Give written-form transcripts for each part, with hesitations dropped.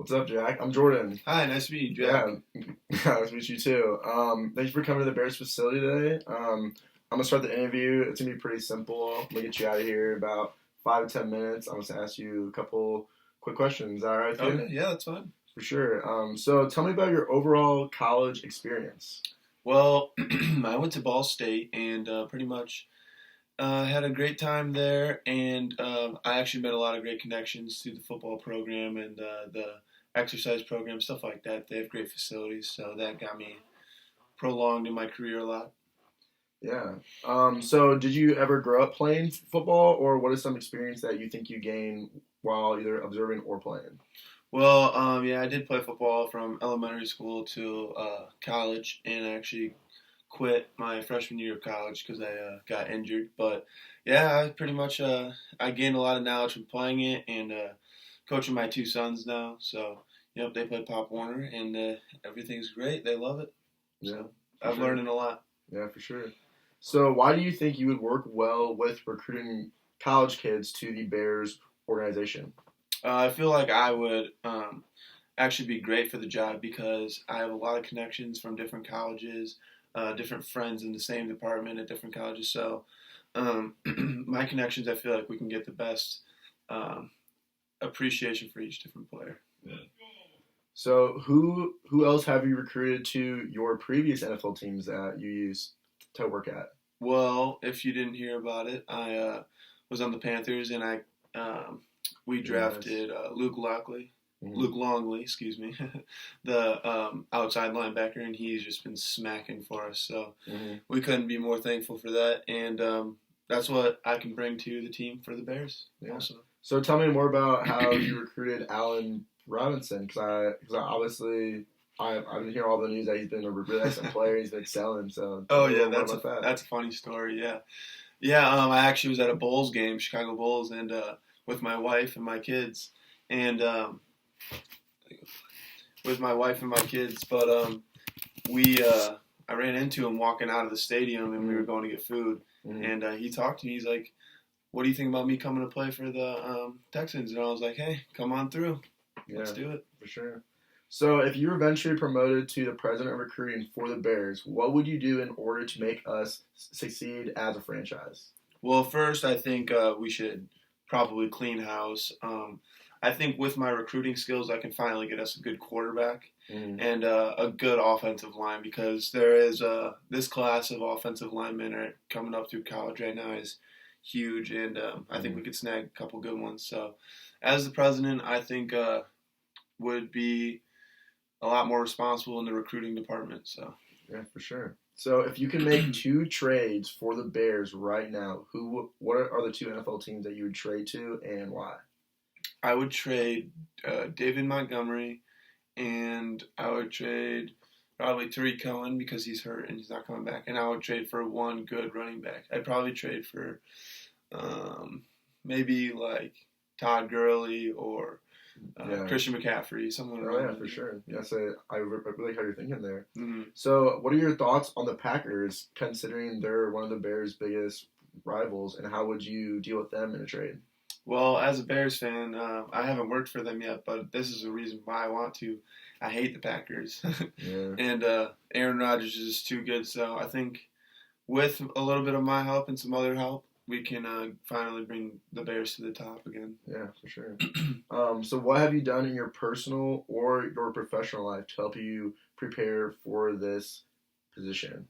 What's up, Jack? I'm Jordan. Hi, nice to meet you, Jack. Yeah, nice to meet you too. Thanks for coming to the Bears facility today. I'm gonna start the interview. It's gonna be pretty simple. I'm gonna get you out of here in about 5 to 10 minutes. I'm gonna ask you a couple quick questions. Is that all right with you? Okay, yeah, that's fine. For sure. So tell me about your overall college experience. Well, I went to Ball State and pretty much had a great time there, and I actually made a lot of great connections through the football program and the exercise program, stuff like that. They have great facilities, so that got me prolonged in my career a lot. Yeah. So did you ever grow up playing football, or what is some experience that you think you gained while either observing or playing? Well, yeah, I did play football from elementary school to college, and I actually quit my freshman year of college because I got injured. But yeah, I pretty much I gained a lot of knowledge from playing it and coaching my two sons now. So yep, they play Pop Warner, and everything's great. They love it. Yeah, So for I'm sure. learning a lot. Yeah, for sure. So why do you think you would work well with recruiting college kids to the Bears organization? I feel like I would actually be great for the job because I have a lot of connections from different colleges, different friends in the same department at different colleges. So my connections, I feel like we can get the best appreciation for each different player. Yeah. So who else have you recruited to your previous NFL teams that you used to work at? Well, if you didn't hear about it, I was on the Panthers, and we drafted Luke Longley, excuse me, the outside linebacker, and he's just been smacking for us. So we couldn't be more thankful for that, and that's what I can bring to the team for the Bears. Yeah. Also, So tell me more about how you recruited Allen Robinson, because I obviously I've been hearing all the news that he's been a really excellent player. He's been excelling. So oh tell me yeah, more about that. that's a funny story. Yeah, yeah. I actually was at a Bulls game, Chicago Bulls, and with my wife and my kids, and but we I ran into him walking out of the stadium, and we were going to get food, and he talked to me. He's like, "What do you think about me coming to play for the Texans?" And I was like, "Hey, come on through. Let's do it." For sure. So if you were eventually promoted to the president of recruiting for the Bears, what would you do in order to make us succeed as a franchise? Well, first, I think we should probably clean house. I think with my recruiting skills, I can finally get us a good quarterback and a good offensive line, because there is this class of offensive linemen are coming up through college right now is huge, and I think we could snag a couple good ones. So, as the president, I think would be a lot more responsible in the recruiting department. So, yeah, for sure. So if you can make two trades for the Bears right now, what are the two NFL teams that you would trade to and why? I would trade David Montgomery, and I would trade probably Tariq Cohen because he's hurt and he's not coming back. And I would trade for one good running back. I'd probably trade for maybe like Todd Gurley or Christian McCaffrey, someone. Oh yeah, for sure. Yeah, so I really like how you're thinking there. Mm-hmm. So, what are your thoughts on the Packers, considering they're one of the Bears' biggest rivals, and how would you deal with them in a trade? Well, as a Bears fan, I haven't worked for them yet, but this is the reason why I want to. I hate the Packers, and Aaron Rodgers is just too good. So I think with a little bit of my help and some other help, we can finally bring the Bears to the top again. Yeah, for sure. So what have you done in your personal or your professional life to help you prepare for this position?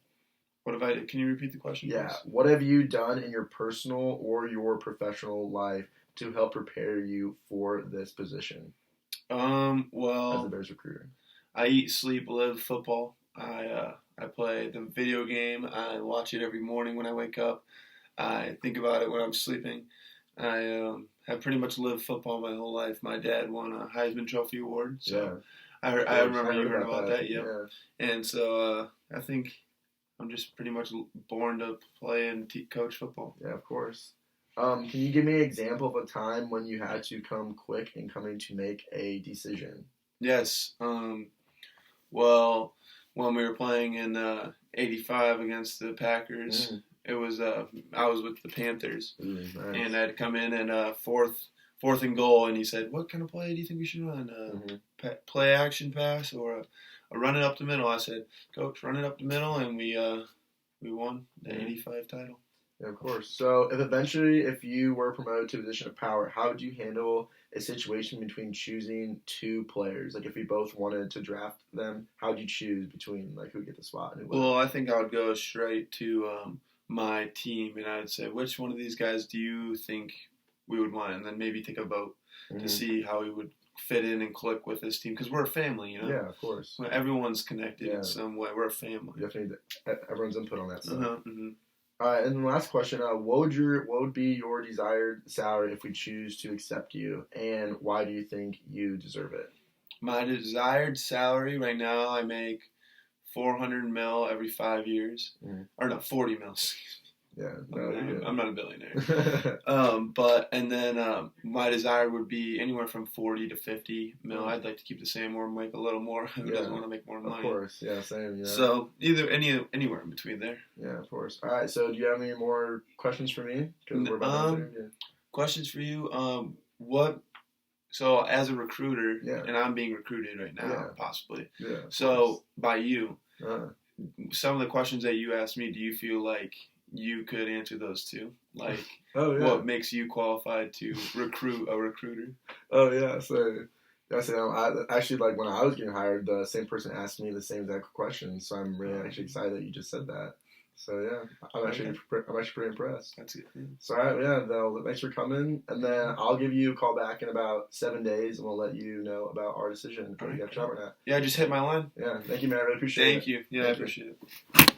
What have I done? Can you repeat the question? Yeah. Please? What have you done in your personal or your professional life to help prepare you for this position? Well, as a Bears recruiter, I eat, sleep, live football. I play the video game. I watch it every morning when I wake up. I think about it when I'm sleeping. I have pretty much lived football my whole life. My dad won a Heisman Trophy award, so I remember you heard about that. Yep. Yeah. And so I think I'm just pretty much born to play and coach football. Yeah, of course. Can you give me an example of a time when you had to come quick in coming to make a decision? Yes. Well, when we were playing in '85 against the Packers, it was I was with the Panthers, and I'd come in fourth 4th and goal, and he said, "What kind of play do you think we should run? Play action pass or a run it up the middle?" I said, "Coach, run it up the middle," and we won the '85 title. Yeah, of course. So, if you were promoted to a position of power, how would you handle a situation between choosing 2 players? Like, if we both wanted to draft them, how would you choose between, like, who would get the spot and who wouldn't? Well, I think I would go straight to my team, and I would say, which one of these guys do you think we would want? And then maybe take a vote to see how he would fit in and click with this team, because we're a family, you know? Yeah, of course. Everyone's connected in some way. We're a family. You definitely need everyone's input on that stuff. Mm-hmm. All right, and the last question: what would be your desired salary if we choose to accept you, and why do you think you deserve it? My desired salary right now, I make $400 mil every 5 years, or no, 40 mil. Yeah, I'm not a billionaire. And then my desire would be anywhere from 40 to 50 mil. I'd like to keep the same or make a little more. Who doesn't want to make more money? Of course, yeah, same. Yeah. So anywhere in between there. Yeah, of course. All right. So, do you have any more questions for me? We're about to questions for you. So as a recruiter, and I'm being recruited right now, possibly. Yeah. So by you, some of the questions that you asked me, do you feel like you could answer those too? Like, what makes you qualified to recruit a recruiter? Oh, yeah. So, actually, like, when I was getting hired, the same person asked me the same exact question. So, I'm really actually excited that you just said that. So, yeah, I'm actually pretty impressed. That's it. So, all right, thanks for coming. And then I'll give you a call back in about 7 days, and we'll let you know about our decision. If you got a job or not. Yeah, just hit my line. Yeah, thank you, man. I really appreciate it. Thank you. Yeah, I appreciate it.